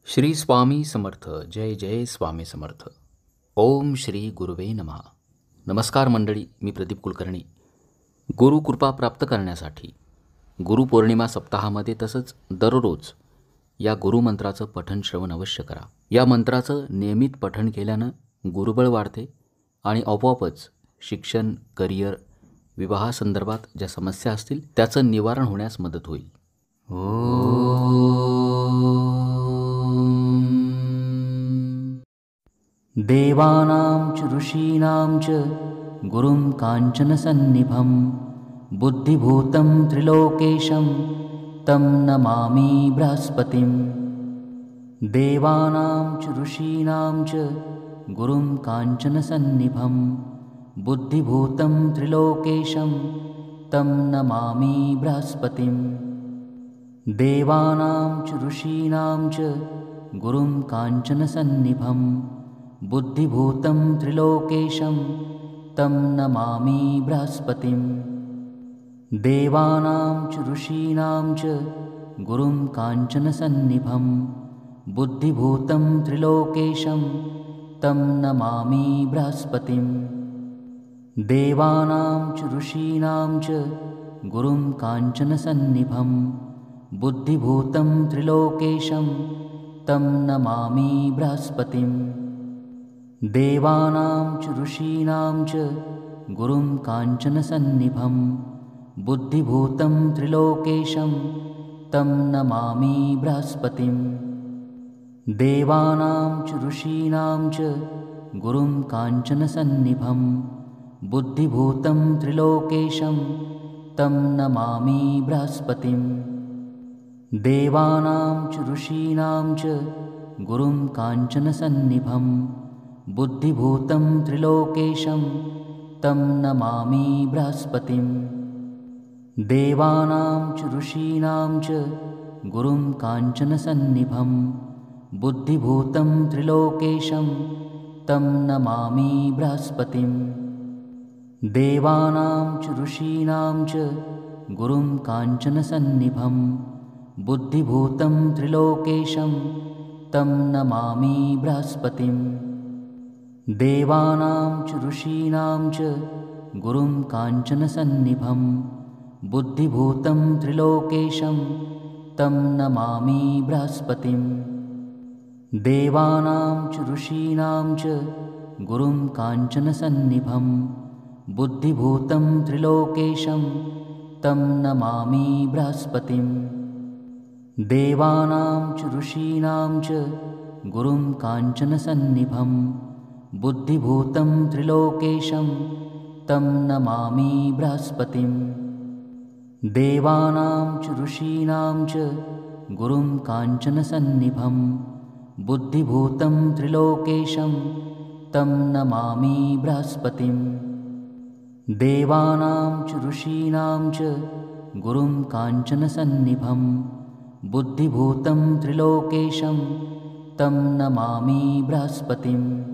श्री स्वामी समर्थ. जय जय स्वामी समर्थ. ओम श्री गुरुवे नमः. नमस्कार मंडळी, मी प्रदीप कुलकर्णी. गुरुकृपा प्राप्त करण्यासाठी गुरुपौर्णिमा सप्ताहामध्ये तसंच दररोज या गुरुमंत्राचं पठण श्रवण अवश्य करा. या मंत्राचं नियमित पठण केल्यानं गुरुबळ वाढते आणि आपोआपच शिक्षण, करिअर, विवाहासंदर्भात ज्या समस्या असतील त्याचं निवारण होण्यास मदत होईल. देवानां च ऋषीणां च गुरुं काञ्चनसन्निभं बुद्धिभूतं त्रिलोकेशं तं नमामि बृहस्पतिं. देवानां च ऋषीणां च गुरुं काञ्चनसन्निभं बुद्धिभूतं त्रिलोकेशं तं नमामि बृहस्पतिं. देवानां च ऋषीणां च गुरुं काञ्चनसन्निभं बुद्धिभूतं त्रिलोकेशं तं नमामि बृहस्पतिं. देवानां च ऋषीणां च गुरुं काञ्चनसन्निभं बुद्धिभूतं त्रिलोकेशं तं नमामि बृहस्पतिं. देवानां च ऋषीणां च गुरुं काञ्चनसन्निभं बुद्धिभूतं त्रिलोकेशं तं नमामि बृहस्पतिं. देवानां च ऋषीणां च गुरुं काञ्चनसन्निभं बुद्धिभूतं त्रिलोकेशं तं नमामि बृहस्पतिं. देवानां च ऋषीणां च गुरुं काञ्चनसन्निभं बुद्धिभूतं त्रिलोकेशं तं नमामि बृहस्पतिं. देवानां च ऋषीणां च गुरुं काञ्चनसन्निभं बुद्धिभूतं त्रिलोकेशं तं नमामि बृहस्पतिं. देवानां च ऋषीणां च गुरुं काञ्चनसन्निभं बुद्धिभूतं त्रिलोकेशं तं नमामि बृहस्पतिं. देवानां च ऋषीणां च गुरुं काञ्चनसन्निभं बुद्धिभूतं त्रिलोकेशं तं नमामि बृहस्पतिं. देवानां च ऋषीणां च गुरुं काञ्चनसन्निभं बुद्धिभूतं त्रिलोकेशं तं नमामि बृहस्पतिं. देवानां च ऋषीणां च गुरुं काञ्चनसन्निभं बुद्धिभूतं त्रिलोकेशं तं नमामि बृहस्पतिं. देवानां च ऋषीणां च गुरुं काञ्चनसन्निभं बुद्धिभूतं त्रिलोकेशं तं नमामि बृहस्पतिं. देवानां च ऋषीणां च गुरुं काञ्चनसन्निभं बुद्धिभूतं त्रिलोकेशं तं नमामि बृहस्पतिं. देवानां च ऋषीणां च गुरुं काञ्चनसन्निभं बुद्धिभूतं त्रिलोकेशं तं नमामि बृहस्पतिं.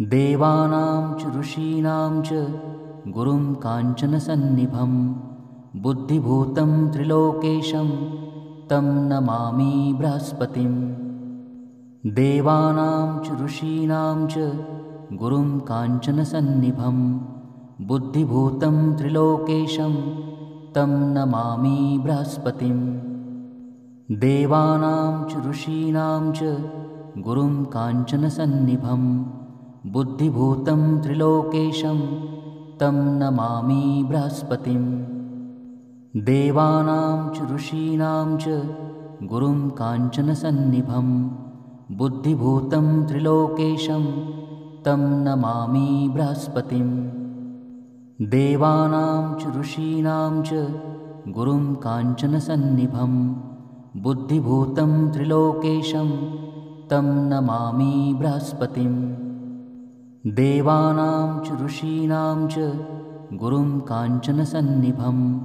देवानां च ऋषीणां च गुरुं काञ्चनसन्निभं बुद्धिभूतं त्रिलोकेशं तं नमामि बृहस्पतिं. देवानां च ऋषीणां च गुरुं काञ्चनसन्निभं बुद्धिभूतं त्रिलोकेशं तं नमामि बृहस्पतिं. देवानां च ऋषीणां च गुरुं काञ्चनसन्निभं बुद्धिभूतं त्रिलोकेशं तं नमामि बृहस्पतिं. देवानां च ऋषीणां च गुरुं काञ्चनसन्निभं बुद्धिभूतं त्रिलोकेशं तं नमामि बृहस्पतिं. देवानां च ऋषीणां च गुरुं काञ्चनसन्निभं बुद्धिभूतं त्रिलोकेशं तं नमामि बृहस्पतिं. देवानां च ऋषीणां च गुरुं काञ्चनसन्निभं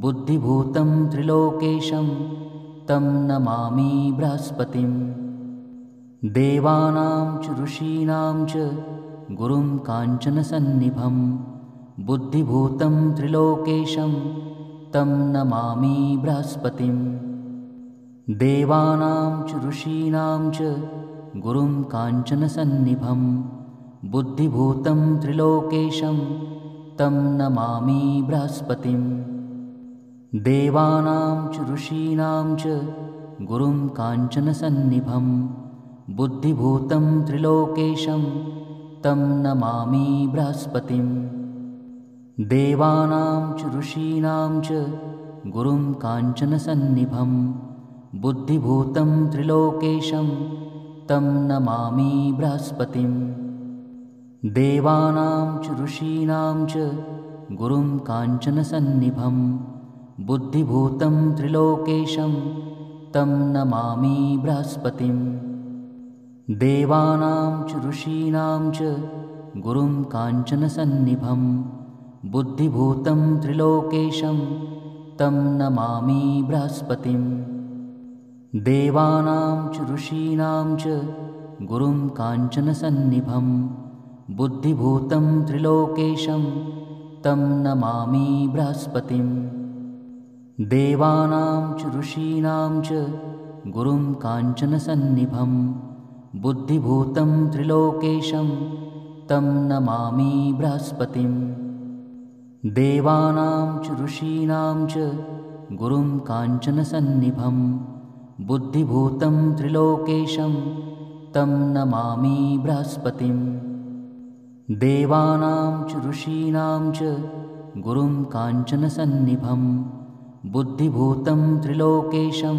बुद्धिभूतं त्रिलोकेशं तं नमामि बृहस्पतिं. देवानां च ऋषीणां च गुरुं काञ्चनसन्निभं बुद्धिभूतं त्रिलोकेशं तं नमामि बृहस्पतिं. देवानां च ऋषीणां च गुरुं काञ्चनसन्निभं बुद्धिभूतं त्रिलोकेशं तं नमामि बृहस्पतिं। देवानां च ऋषीणां च गुरुं काञ्चनसन्निभं बुद्धिभूतं त्रिलोकेशं तं नमामि बृहस्पतिं। देवानां च ऋषीणां च गुरुं काञ्चनसन्निभं बुद्धिभूतं त्रिलोकेशं तं नमामि बृहस्पतिं। देवानां च ऋषीणां च गुरुं काञ्चनसन्निभं बुद्धिभूतं त्रिलोकेशं तं नमामि बृहस्पतिं। देवानां च ऋषीणां च गुरुं काञ्चनसन्निभं बुद्धिभूतं त्रिलोकेशं तं नमामि बृहस्पतिं। देवानां च ऋषीणां च गुरुं काञ्चनसन्निभं बुद्धिभूतं त्रिलोकेशं तं नमामि बृहस्पतिं। देवानां च ऋषीणां च गुरुं काञ्चनसन्निभं बुद्धिभूतं त्रिलोकेशं तं नमामि बृहस्पतिं। देवानां च ऋषीणां च गुरुं काञ्चनसन्निभं बुद्धिभूतं त्रिलोकेशं तं नमामि बृहस्पतिं। देवानां च ऋषीणां च गुरुं काञ्चनसन्निभं बुद्धिभूतं त्रिलोकेशं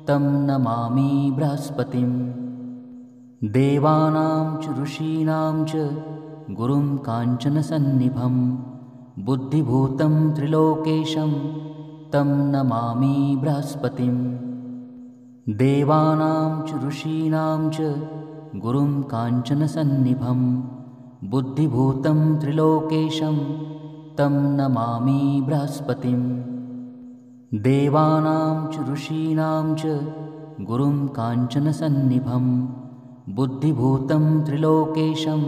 तं नमामि बृहस्पतिं। देवानां च ऋषीणां च गुरुं काञ्चनसन्निभं बुद्धिभूतं त्रिलोकेशं तं नमामि बृहस्पतिं। देवानां च ऋषीणां च गुरुं काञ्चनसन्निभं बुद्धिभूतं त्रिलोकेशं तं नमामि बृहस्पतिं। देवानां च ऋषीणां च गुरुं काञ्चनसन्निभं बुद्धिभूतं त्रिलोकेशं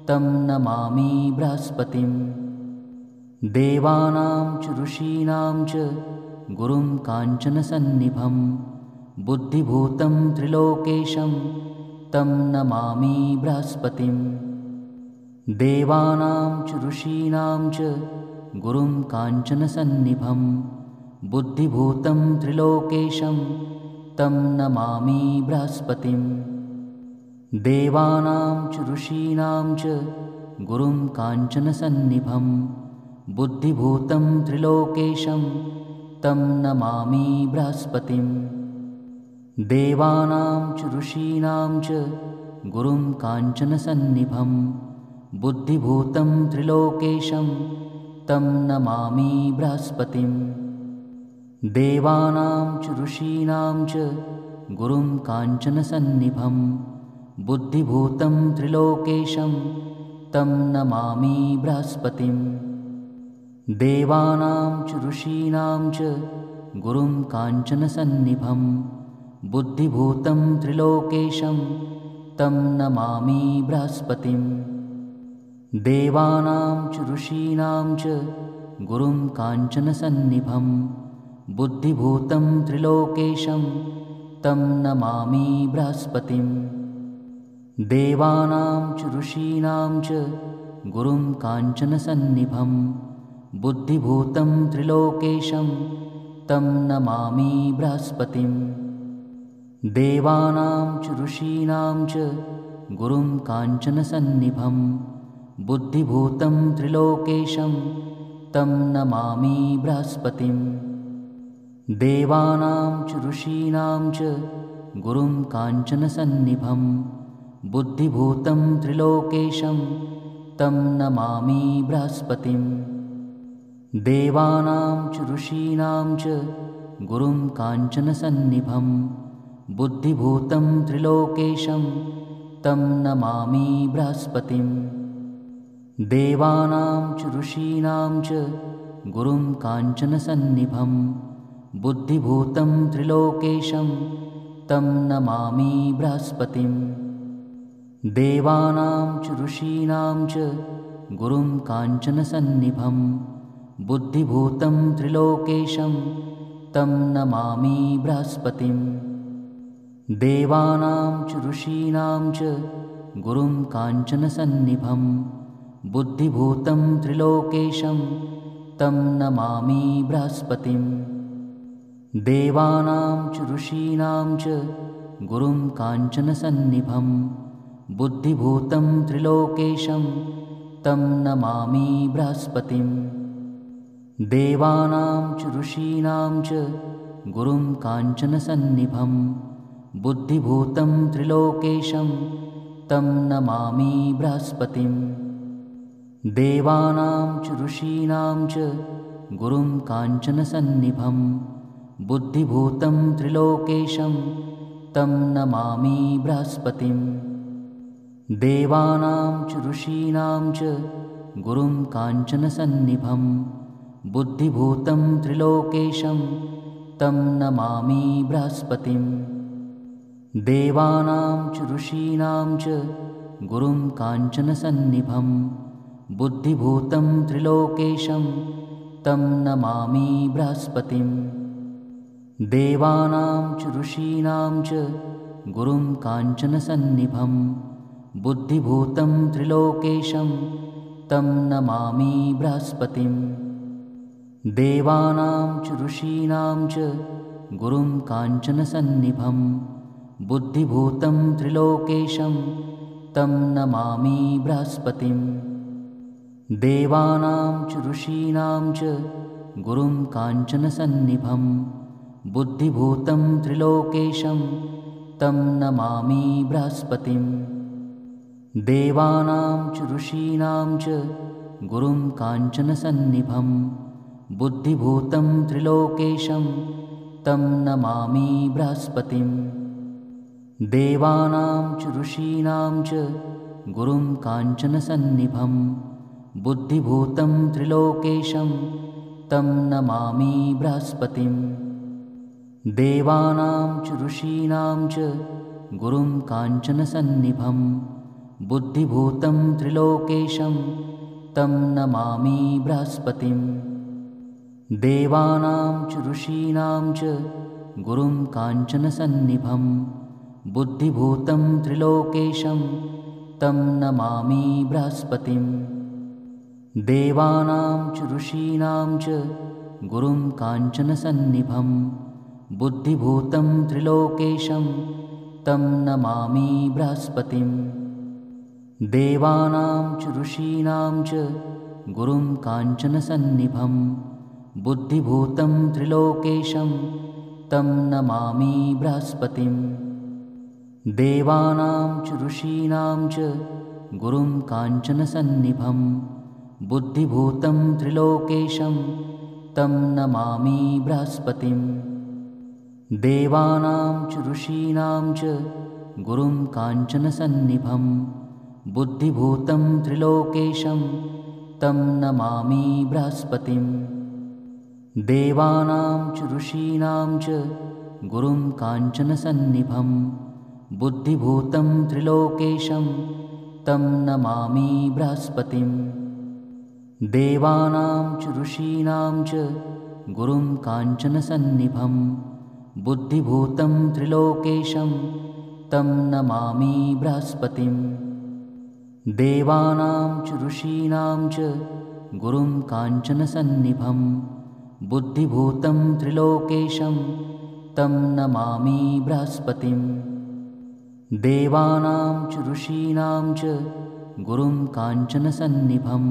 तं नमामि बृहस्पतिं। देवानां च ऋषीणां च गुरुं काञ्चनसन्निभं बुद्धिभूतं त्रिलोकेशं तं नमामि बृहस्पतिं। देवानां च ऋषीणां च गुरुं काञ्चनसन्निभं बुद्धिभूतं त्रिलोकेशं तं नमामि बृहस्पतिं। देवानां च ऋषीणां च गुरुं काञ्चनसन्निभं बुद्धिभूतं त्रिलोकेशं तं नमामि बृहस्पतिं। देवानां च ऋषीणां च गुरुं काञ्चनसन्निभं बुद्धिभूतं त्रिलोकेशं तं नमामि बृहस्पतिं। देवानां च ऋषीणां च गुरुं काञ्चनसन्निभं बुद्धिभूतं त्रिलोकेशं तं नमामि बृहस्पतिं। देवानां च ऋषीणां च गुरुं काञ्चनसन्निभं बुद्धिभूतं त्रिलोकेशं तं नमामि बृहस्पतिं। देवानां च ऋषीणां च गुरुं काञ्चनसन्निभं बुद्धिभूतं त्रिलोकेशं तं नमामि बृहस्पतिं। देवानां च ऋषीणां च गुरुं काञ्चनसन्निभं बुद्धिभूतं त्रिलोकेशं तं नमामि बृहस्पतिं। देवानां च ऋषीणां च गुरुं काञ्चनसन्निभं बुद्धिभूतं त्रिलोकेशं तं नमामि बृहस्पतिं। देवानां च ऋषीणां च गुरुं काञ्चनसन्निभं बुद्धिभूतं त्रिलोकेशं तं नमामि बृहस्पतिं। देवानां च ऋषीणां च गुरुं काञ्चनसन्निभं बुद्धिभूतं त्रिलोकेशं तं नमामि बृहस्पतिं। देवानां च ऋषीणां च गुरुं काञ्चनसन्निभं बुद्धिभूतं त्रिलोकेशं तं नमामि बृहस्पतिं। देवानां च ऋषीणां च गुरुं काञ्चनसन्निभं बुद्धिभूतं त्रिलोकेशं तं नमामि बृहस्पतिं। देवानां च ऋषीणां च गुरुं काञ्चनसन्निभं बुद्धिभूतं त्रिलोकेशं तं नमामि बृहस्पतिं। देवानां च ऋषीणां च गुरुं काञ्चनसन्निभं बुद्धिभूतं त्रिलोकेशं तं नमामि बृहस्पतिं। देवानां च ऋषीणां च गुरुं काञ्चनसन्निभं बुद्धिभूतं त्रिलोकेशं तं नमामि बृहस्पतिं। देवानां च ऋषीणां च गुरुं काञ्चनसन्निभं बुद्धिभूतं त्रिलोकेशं तं नमामि बृहस्पतिं। देवानां च ऋषीणां च गुरुं काञ्चनसन्निभं बुद्धिभूतं त्रिलोकेशं तं नमामि बृहस्पतिं। देवानां च ऋषीणां च गुरुं काञ्चनसन्निभं बुद्धिभूतं त्रिलोकेशं तं नमामि बृहस्पतिं। देवानां च ऋषीणां च गुरुं काञ्चनसन्निभं बुद्धिभूतं त्रिलोकेशं तं नमामि बृहस्पतिं। देवानां च ऋषीणां च गुरुं काञ्चनसन्निभं बुद्धिभूतं त्रिलोकेशं तं नमामि बृहस्पतिं। देवानां च ऋषीणां च गुरुं काञ्चनसन्निभं बुद्धिभूतं त्रिलोकेशं तं नमामि बृहस्पतिं। देवानां च ऋषीणां च गुरुं काञ्चनसन्निभं बुद्धिभूतं त्रिलोकेशं तं नमामि बृहस्पतिं। देवानां च ऋषीणां च गुरुं काञ्चनसन्निभं बुद्धिभूतं त्रिलोकेशं तं नमामि बृहस्पतिं। देवानां च ऋषीणां च गुरुं काञ्चनसन्निभं बुद्धिभूतं त्रिलोकेशं तं नमामि बृहस्पतिं। देवानां च ऋषीणां च गुरुं काञ्चनसन्निभं बुद्धिभूतं त्रिलोकेशं तं नमामि बृहस्पतिं। देवानां च ऋषीणां च गुरुं काञ्चनसन्निभं बुद्धिभूतं त्रिलोकेशं तं नमामि बृहस्पतिं। देवानां च ऋषीणां च गुरुं काञ्चनसन्निभं बुद्धिभूतं त्रिलोकेशं तं नमामि बृहस्पतिं। देवानां च ऋषीणां च गुरुं काञ्चनसन्निभं बुद्धिभूतं त्रिलोकेशं तं नमामि बृहस्पतिं। देवानां च ऋषीणां च गुरुं काञ्चनसन्निभं बुद्धिभूतं त्रिलोकेशं तं नमामि बृहस्पतिं। देवानां च ऋषीणां च गुरुं काञ्चनसन्निभं बुद्धिभूतं त्रिलोकेशं तं नमामि बृहस्पतिं। देवानां च ऋषीणां च गुरुं काञ्चनसन्निभं बुद्धिभूतं त्रिलोकेशं तं नमामि बृहस्पतिं। देवानां च ऋषीणां च गुरुं काञ्चनसन्निभं बुद्धिभूतं त्रिलोकेशं तं नमामि बृहस्पतिं। देवानां च ऋषीणां च गुरुं काञ्चनसन्निभं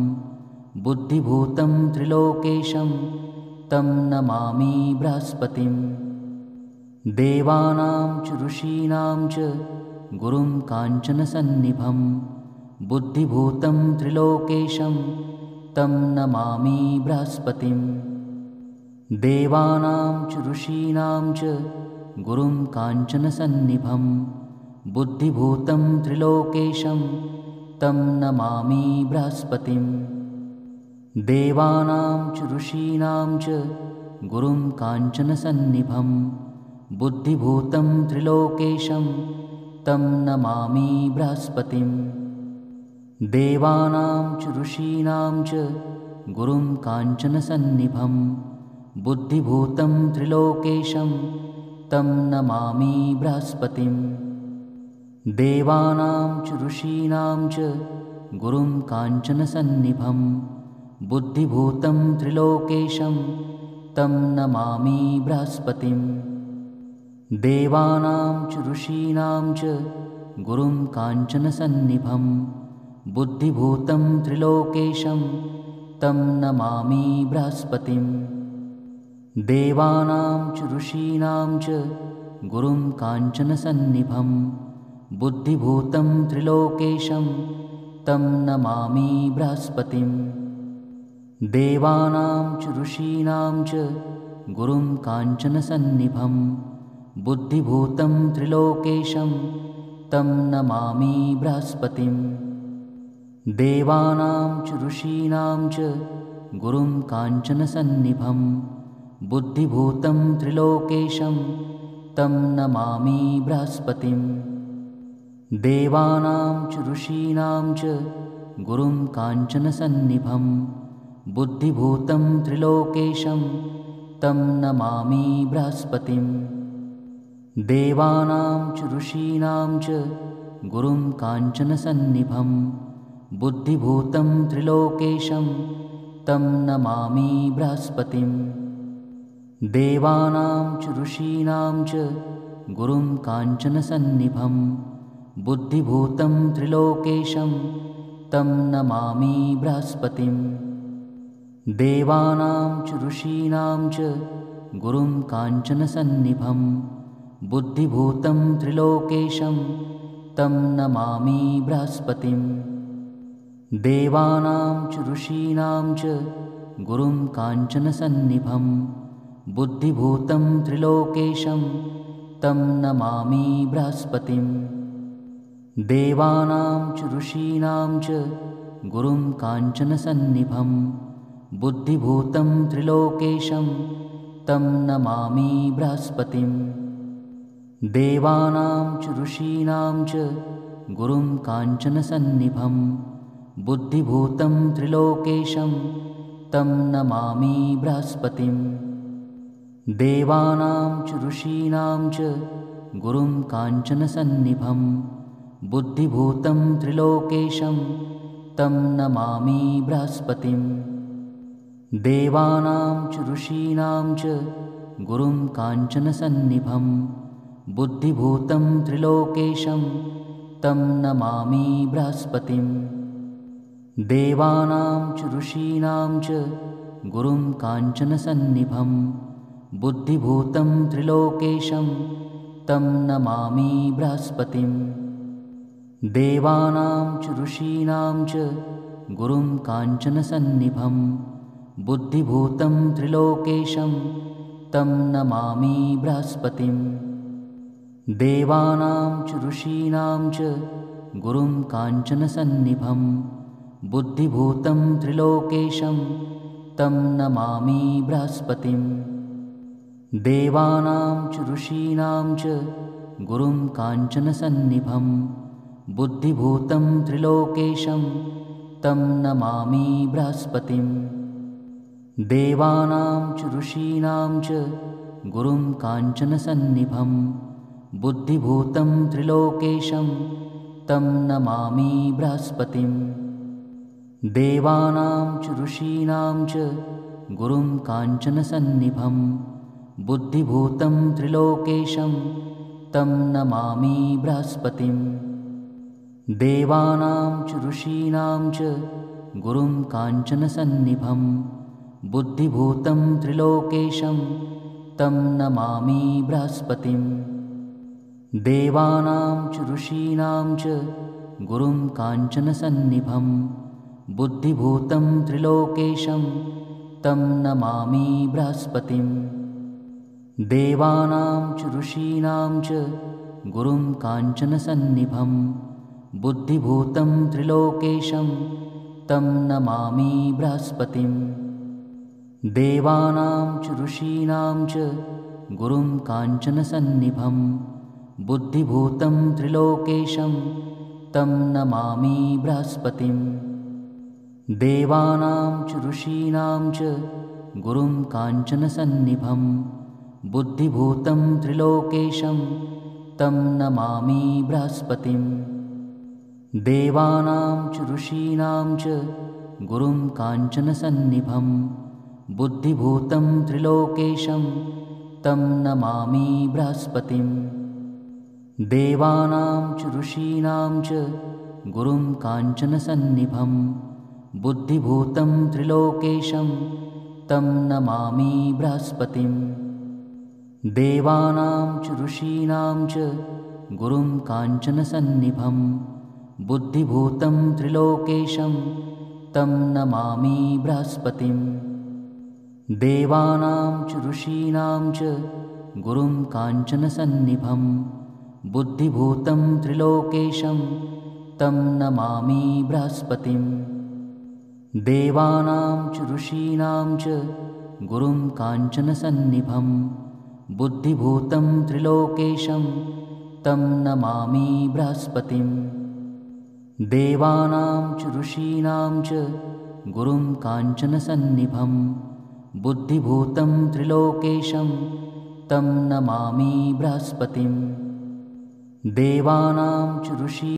बुद्धिभूतं त्रिलोकेशं तं नमामि बृहस्पतिं। देवानां च ऋषीणां च गुरुं काञ्चनसन्निभं बुद्धिभूतं त्रिलोकेशं तं नमामि बृहस्पतिं। देवानां च ऋषीणां च गुरुं काञ्चनसन्निभं बुद्धिभूतं त्रिलोकेशं तं नमामि बृहस्पतिं। देवानां च ऋषीणां च गुरुं काञ्चनसन्निभं बुद्धिभूतं त्रिलोकेशं तं नमामि बृहस्पतिं। देवानां च ऋषीणां च गुरुं काञ्चनसन्निभं बुद्धिभूतं त्रिलोकेशं तं नमामि बृहस्पतिं। देवानां च ऋषीणां च गुरुं काञ्चनसन्निभं बुद्धिभूतं त्रिलोकेशं तं नमामि बृहस्पतिं। देवानां च ऋषीणां च गुरुं काञ्चनसन्निभं बुद्धिभूतं त्रिलोकेशं तं नमामि बृहस्पतिं। देवानां च ऋषीणां च गुरुं काञ्चनसन्निभं बुद्धिभूतं त्रिलोकेशं तं नमामि बृहस्पतिं। देवानां च ऋषीणां च गुरुं काञ्चनसन्निभं बुद्धिभूतं त्रिलोकेशं तं नमामि बृहस्पतिं। देवानां च ऋषीणां च गुरुं काञ्चनसन्निभं बुद्धिभूतं त्रिलोकेशं तं नमामि बृहस्पतिं। देवानां च ऋषीणां च गुरुं काञ्चनसन्निभं बुद्धिभूतं त्रिलोकेशं तं नमामि बृहस्पतिं। देवानां च ऋषीणां च गुरुं काञ्चनसन्निभं बुद्धिभूतं त्रिलोकेशं तं नमामि बृहस्पतिं। देवानां च ऋषीणां च गुरुं काञ्चनसन्निभं बुद्धिभूतं त्रिलोकेशं तं नमामि बृहस्पतिं। देवानां च ऋषीणां च गुरुं काञ्चनसन्निभं बुद्धिभूतं त्रिलोकेशं तं नमामि बृहस्पतिं। देवानां च ऋषीणां च गुरुं काञ्चनसन्निभं बुद्धिभूतं त्रिलोकेशं तं नमामि बृहस्पतिं। देवानां च ऋषीणां च गुरुं काञ्चनसन्निभं बुद्धिभूतं त्रिलोकेशं तं नमामि बृहस्पतिं। देवानां च ऋषीणां च गुरुं काञ्चनसन्निभं बुद्धिभूतं त्रिलोकेशं तं नमामि बृहस्पतिं। देवानां च ऋषीणां च गुरुं काञ्चनसन्निभं बुद्धिभूतं त्रिलोकेशं तं नमामि बृहस्पतिं। देवानां च ऋषीणां च गुरुं काञ्चनसन्निभं बुद्धिभूतं त्रिलोकेशं तं नमामि बृहस्पतिं। देवानां च ऋषीणां च गुरुं काञ्चनसन्निभं बुद्धिभूतं त्रिलोकेशं तं नमामि बृहस्पतिं। देवानां च ऋषीणां च गुरुं काञ्चनसन्निभं बुद्धिभूतं त्रिलोकेशं तं नमामि बृहस्पतिं। देवानां च ऋषीणां च गुरुं काञ्चनसन्निभं बुद्धिभूतं त्रिलोकेशं तं नमामि बृहस्पतिं। देवानां च ऋषीणां च गुरुं काञ्चनसन्निभं बुद्धिभूतं त्रिलोकेशं तं नमामि बृहस्पतिं। देवानां च ऋषीणां च गुरुं काञ्चनसन्निभं बुद्धिभूतं त्रिलोकेशं तं नमामि बृहस्पतिं। देवानां च ऋषीणां च गुरुं काञ्चनसन्निभं बुद्धिभूतं त्रिलोकेशं तं नमामि बृहस्पतिं। देवानां च ऋषीणां च गुरुं काञ्चनसन्निभं बुद्धिभूतं त्रिलोकेशं तं नमामि बृहस्पतिं। देवानां च ऋषीणां च गुरुं काञ्चनसन्निभं बुद्धिभूतं त्रिलोकेशं तं नमामि बृहस्पतिं। देवानां च ऋषीणां च गुरुं काञ्चनसन्निभं बुद्धिभूतं त्रिलोकेशं तं नमामि बृहस्पतिं। देवानां च ऋषीणां च गुरुं काञ्चनसन्निभं बुद्धिभूतं त्रिलोकेशं तं नमामि बृहस्पतिं। देवानां च ऋषीणां च गुरुं काञ्चनसन्निभं बुद्धिभूतं त्रिलोकेशं तं नमामि बृहस्पतिं देवानां च ऋषीणां च गुरुं काञ्चनसन्निभं बुद्धिभूतं त्रिलोकेशं तं नमामि बृहस्पतिं देवानां च ऋषीणां च गुरुं काञ्चनसन्निभं बुद्धिभूतं त्रिलोकेशं तं नमामि बृहस्पतिं देवानां च ऋषीणां च गुरुं काञ्चनसन्निभं बुद्धिभूतं त्रिलोकेशं तं नमामि बृहस्पतिं देवानां च ऋषीणां च गुरुं काञ्चनसन्निभं बुद्धिभूतं त्रिलोकेशं तं नमामि बृहस्पतिं देवानां च ऋषीणां च गुरुं काञ्चनसन्निभं बुद्धिभूतं त्रिलोकेशं तं नमामि बृहस्पतिं देवानां च ऋषीणां च गुरुं काञ्चनसन्निभं बुद्धिभूतं त्रिलोकेशं तं नमामि बृहस्पतिं देवानां च ऋषी